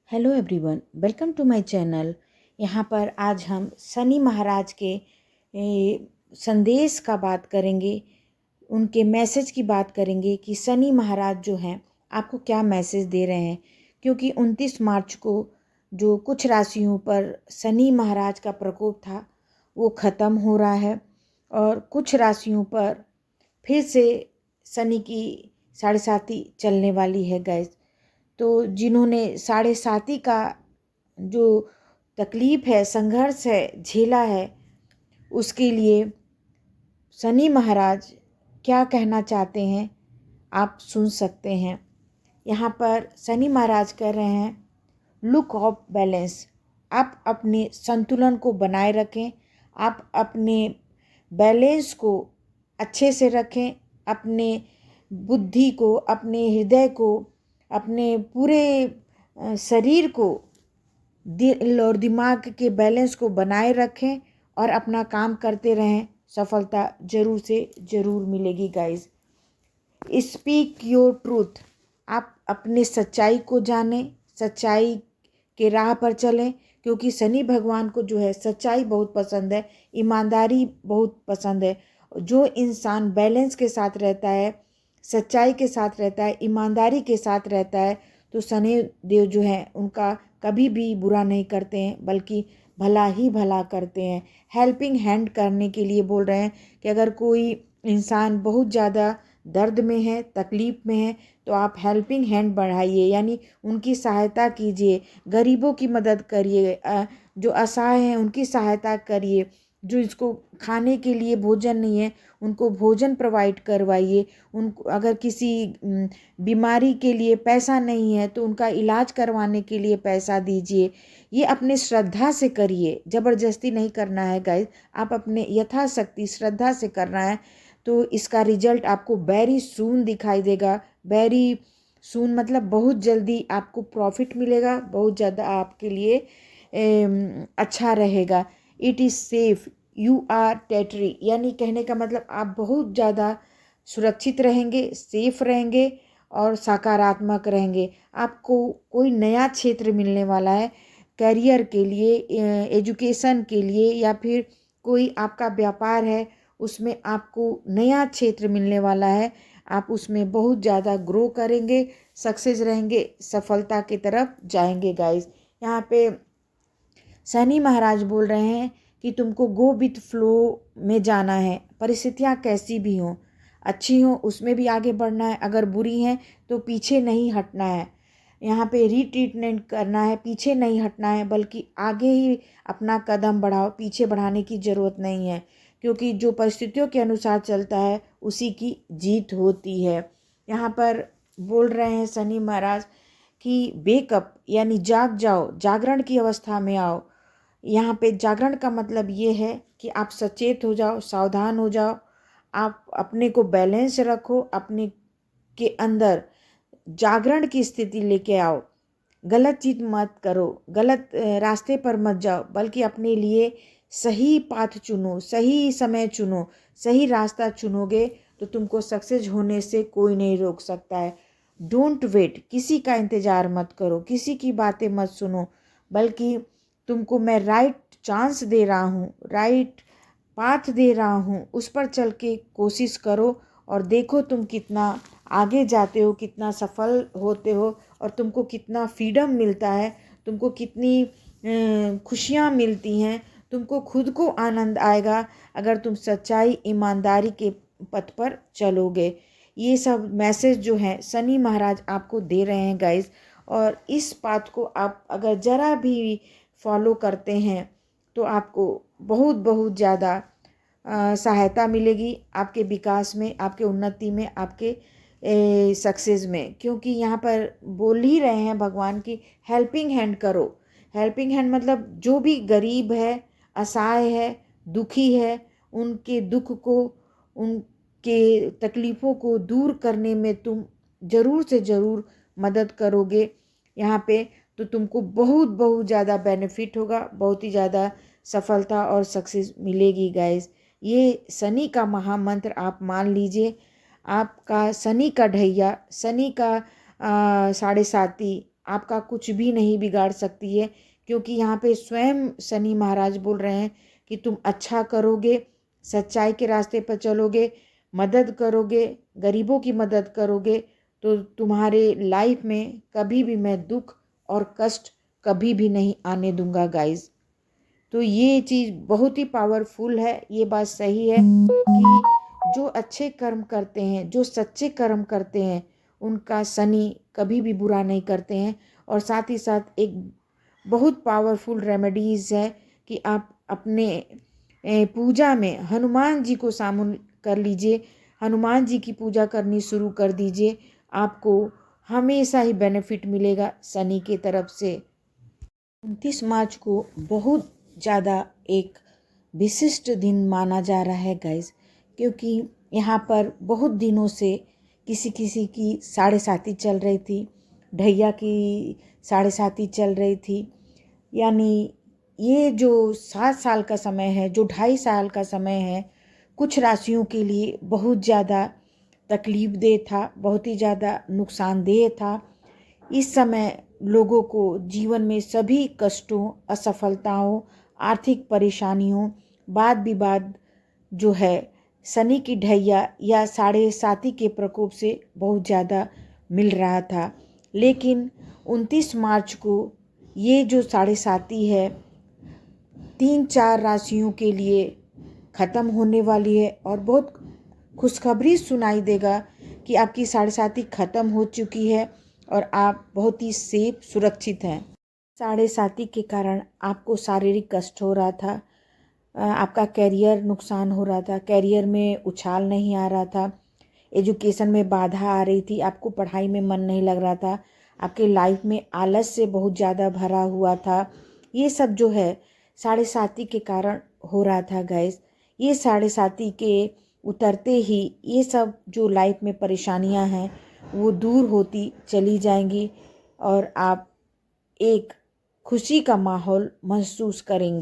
Hello everyone, welcome to my channel. यहाँ पर आज हम शनि महाराज के संदेश का बात करेंगे, उनके मैसेज की बात करेंगे कि शनि महाराज जो हैं आपको क्या मैसेज दे रहे हैं। क्योंकि 29 मार्च को जो कुछ राशियों पर शनि महाराज का प्रकोप था वो ख़त्म हो रहा है और कुछ राशियों पर फिर से शनि की साढ़े साती चलने वाली है गाइस। तो जिन्होंने साढ़े साती का जो तकलीफ़ है, संघर्ष है, झेला है, उसके लिए शनि महाराज क्या कहना चाहते हैं आप सुन सकते हैं। यहाँ पर शनि महाराज कह रहे हैं, लुक ऑफ बैलेंस। आप अपने संतुलन को बनाए रखें, आप अपने बैलेंस को अच्छे से रखें, अपने बुद्धि को, अपने हृदय को, अपने पूरे शरीर को, दिल और दिमाग के बैलेंस को बनाए रखें और अपना काम करते रहें। सफलता ज़रूर से ज़रूर मिलेगी गाइस। Speak your truth. आप अपने सच्चाई को जानें, सच्चाई के राह पर चलें, क्योंकि शनि भगवान को जो है सच्चाई बहुत पसंद है, ईमानदारी बहुत पसंद है। जो इंसान बैलेंस के साथ रहता है, सच्चाई के साथ रहता है, ईमानदारी के साथ रहता है, तो शनि देव जो है उनका कभी भी बुरा नहीं करते हैं, बल्कि भला ही भला करते हैं। हेल्पिंग हैंड करने के लिए बोल रहे हैं कि अगर कोई इंसान बहुत ज़्यादा दर्द में है, तकलीफ़ में है, तो आप हेल्पिंग हैंड बढ़ाइए, यानी उनकी सहायता कीजिए, गरीबों की मदद करिए, जो असहाय हैं उनकी सहायता करिए, जो इसको खाने के लिए भोजन नहीं है उनको भोजन प्रोवाइड करवाइए। उनको अगर किसी बीमारी के लिए पैसा नहीं है तो उनका इलाज करवाने के लिए पैसा दीजिए। ये अपने श्रद्धा से करिए, ज़बरदस्ती नहीं करना है गाइस। आप अपने यथाशक्ति श्रद्धा से करना है, तो इसका रिजल्ट आपको वेरी सून दिखाई देगा। वेरी सून मतलब बहुत जल्दी आपको प्रॉफिट मिलेगा, बहुत ज़्यादा आपके लिए अच्छा रहेगा। It is safe, you are टेटरी, यानी कहने का मतलब आप बहुत ज़्यादा सुरक्षित रहेंगे, सेफ रहेंगे और सकारात्मक रहेंगे। आपको कोई नया क्षेत्र मिलने वाला है करियर के लिए, एजुकेशन के लिए, या फिर कोई आपका व्यापार है उसमें आपको नया क्षेत्र मिलने वाला है। आप उसमें बहुत ज़्यादा ग्रो करेंगे, सक्सेस रहेंगे, सफलता की तरफ जाएंगे गाइस। यहाँ पे शनि महाराज बोल रहे हैं कि तुमको गो विथ फ्लो में जाना है। परिस्थितियाँ कैसी भी हों, अच्छी हों उसमें भी आगे बढ़ना है, अगर बुरी हैं तो पीछे नहीं हटना है। यहाँ पे रिट्रीटमेंट करना है, पीछे नहीं हटना है, बल्कि आगे ही अपना कदम बढ़ाओ, पीछे बढ़ाने की ज़रूरत नहीं है। क्योंकि जो परिस्थितियों के अनुसार चलता है उसी की जीत होती है। यहाँ पर बोल रहे हैं शनि महाराज कि वेकअप, यानी जाग जाओ, जागरण की अवस्था में आओ। यहाँ पे जागरण का मतलब ये है कि आप सचेत हो जाओ, सावधान हो जाओ, आप अपने को बैलेंस रखो, अपने के अंदर जागरण की स्थिति लेके आओ। गलत चीज़ मत करो, गलत रास्ते पर मत जाओ, बल्कि अपने लिए सही पाथ चुनो, सही समय चुनो, सही रास्ता चुनोगे तो तुमको सक्सेस होने से कोई नहीं रोक सकता है। डोंट वेट, किसी का इंतज़ार मत करो, किसी की बातें मत सुनो, बल्कि तुमको मैं राइट चांस दे रहा हूँ, राइट पाथ दे रहा हूँ, उस पर चल के कोशिश करो और देखो तुम कितना आगे जाते हो, कितना सफल होते हो और तुमको कितना फ्रीडम मिलता है, तुमको कितनी खुशियाँ मिलती हैं, तुमको खुद को आनंद आएगा अगर तुम सच्चाई ईमानदारी के पथ पर चलोगे। ये सब मैसेज जो है शनि महाराज आपको दे रहे हैं गाइस, और इस बात को आप अगर ज़रा भी फॉलो करते हैं तो आपको बहुत बहुत ज़्यादा सहायता मिलेगी आपके विकास में, आपके उन्नति में, आपके सक्सेस में। क्योंकि यहाँ पर बोल ही रहे हैं भगवान की हेल्पिंग हैंड करो। हेल्पिंग हैंड मतलब जो भी गरीब है, असहाय है, दुखी है, उनके दुख को, उनके तकलीफ़ों को दूर करने में तुम ज़रूर से ज़रूर मदद करोगे यहाँ पे, तो तुमको बहुत बहुत ज़्यादा बेनिफिट होगा, बहुत ही ज़्यादा सफलता और सक्सेस मिलेगी गाइस। ये शनि का महामंत्र आप मान लीजिए। आपका शनि का ढैया, शनि का साढ़े साती आपका कुछ भी नहीं बिगाड़ सकती है, क्योंकि यहाँ पे स्वयं शनि महाराज बोल रहे हैं कि तुम अच्छा करोगे, सच्चाई के रास्ते पर चलोगे, मदद करोगे, गरीबों की मदद करोगे, तो तुम्हारे लाइफ में कभी भी मैं दुख और कष्ट कभी भी नहीं आने दूंगा गाइज। तो ये चीज़ बहुत ही पावरफुल है। ये बात सही है कि जो अच्छे कर्म करते हैं, जो सच्चे कर्म करते हैं, उनका शनि कभी भी बुरा नहीं करते हैं। और साथ ही साथ एक बहुत पावरफुल रेमेडीज़ है कि आप अपने पूजा में हनुमान जी को शामिल कर लीजिए, हनुमान जी की पूजा करनी शुरू कर दीजिए, आपको हमेशा ही बेनिफिट मिलेगा शनि की तरफ से। 29 मार्च को बहुत ज़्यादा एक विशिष्ट दिन माना जा रहा है गाइस, क्योंकि यहाँ पर बहुत दिनों से किसी किसी की साढ़े साती चल रही थी, ढैया की साढ़े साती चल रही थी। यानी ये जो 7 साल का समय है, जो 2.5 साल का समय है, कुछ राशियों के लिए बहुत ज़्यादा तकलीफ़देह था, बहुत ही ज़्यादा नुकसानदेह था। इस समय लोगों को जीवन में सभी कष्टों, असफलताओं, आर्थिक परेशानियों, वाद विवाद जो है, शनि की ढैया या साढ़े साती के प्रकोप से बहुत ज़्यादा मिल रहा था। लेकिन 29 मार्च को ये जो साढ़े साती है 3-4 राशियों के लिए ख़त्म होने वाली है और बहुत खुशखबरी सुनाई देगा कि आपकी साढ़े साती ख़त्म हो चुकी है और आप बहुत ही सेफ सुरक्षित हैं। साढ़े साती के कारण आपको शारीरिक कष्ट हो रहा था, आपका कैरियर नुकसान हो रहा था, कैरियर में उछाल नहीं आ रहा था, एजुकेशन में बाधा आ रही थी, आपको पढ़ाई में मन नहीं लग रहा था, आपके लाइफ में आलस से बहुत ज़्यादा भरा हुआ था। ये सब जो है साढ़े साती के कारण हो रहा था गाइस। ये साढ़े साती के उतरते ही ये सब जो लाइफ में परेशानियां हैं वो दूर होती चली जाएंगी और आप एक खुशी का माहौल महसूस करेंगे।